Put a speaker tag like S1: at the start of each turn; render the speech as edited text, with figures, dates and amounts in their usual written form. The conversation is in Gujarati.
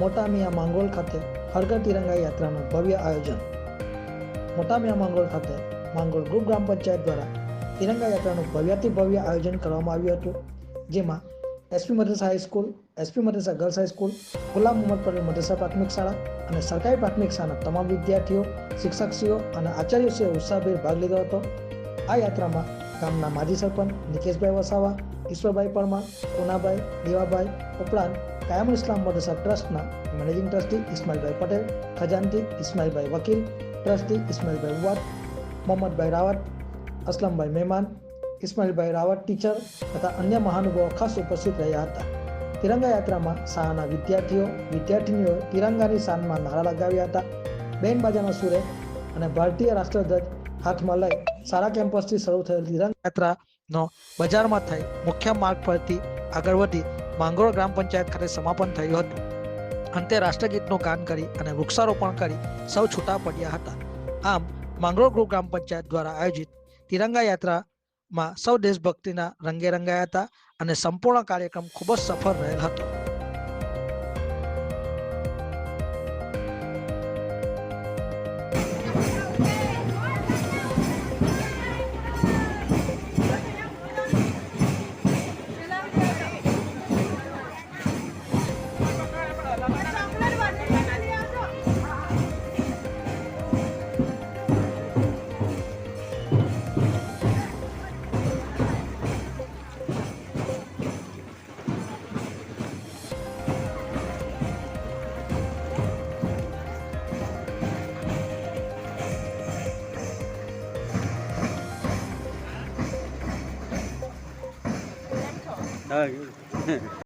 S1: મોટા મિયા માંગરોળ ખાતે હર ઘર તિરંગા યાત્રાનું ભવ્ય આયોજન। મોટા મિયા માંગરોળ ખાતે માંગરોળ ગ્રુપ ગ્રામ પંચાયત દ્વારા તિરંગા યાત્રાનું ભવ્યાતિ ભવ્ય આયોજન કરવામાં આવ્યું હતું, જેમાં SP Madrasa high school, SP Madrasa girls high school, Gulam Mohammad Patel મદ્રસા પ્રાથમિક શાળા અને સરકારી પ્રાથમિક શાળાના તમામ વિદ્યાર્થીઓ, શિક્ષકશ્રીઓ અને આચાર્યશ્રીઓ ઉત્સાહભેર ભાગ લીધો હતો। આ યાત્રામાં ગામના માજી સરપંચ નિકેશભાઈ વસાવા, ઈશ્વરભાઈ પરમાર, પૂનાભાઈ, દેવાભાઈ ઉપરાંત કાયમુલ ઇસ્લામ મદ્રસા ટ્રસ્ટના મેનેજિંગ ટ્રસ્ટી ઇસ્માઇલભાઈ પટેલ, ખજાનચી ઇસ્માઇલભાઈ વકીલ, ટ્રસ્ટી ઇસ્માઇલભાઈ વાટ, મોહમ્મદભાઈ રાવત, અસલમભાઈ મહેમાન, ઇસ્માઇલભાઈ રાવત ટીચર તથા અન્ય મહાનુભાવો ખાસ ઉપસ્થિત રહ્યા હતા। તિરંગા યાત્રામાં શાળાના વિદ્યાર્થીઓ, વિદ્યાર્થિનીઓ તિરંગાની શાનમાં નારા લગાવ્યા હતા। બેન્ડ બાજાના સુરે અને ભારતીય રાષ્ટ્રધ્વજ હાથમાં લઈ શાળા કેમ્પસથી શરૂ થયેલ તિરંગા યાત્રાનો બજારમાં થઈ મુખ્ય માર્ગ પરથી આગળ વધી માંગરોળ ગ્રામ પંચાયત ખાતે સમાપન થયું હતું। અંતે રાષ્ટ્રગીતનું ગાન કરી અને વૃક્ષારોપણ કરી સૌ છૂટા પડ્યા હતા। આમ માંગરોળ ગ્રુપ ગ્રામ પંચાયત દ્વારા આયોજિત તિરંગા યાત્રામાં સૌ દેશભક્તિના રંગે રંગાયા હતા અને સંપૂર્ણ કાર્યક્રમ ખૂબ જ સફળ રહેલ હતો।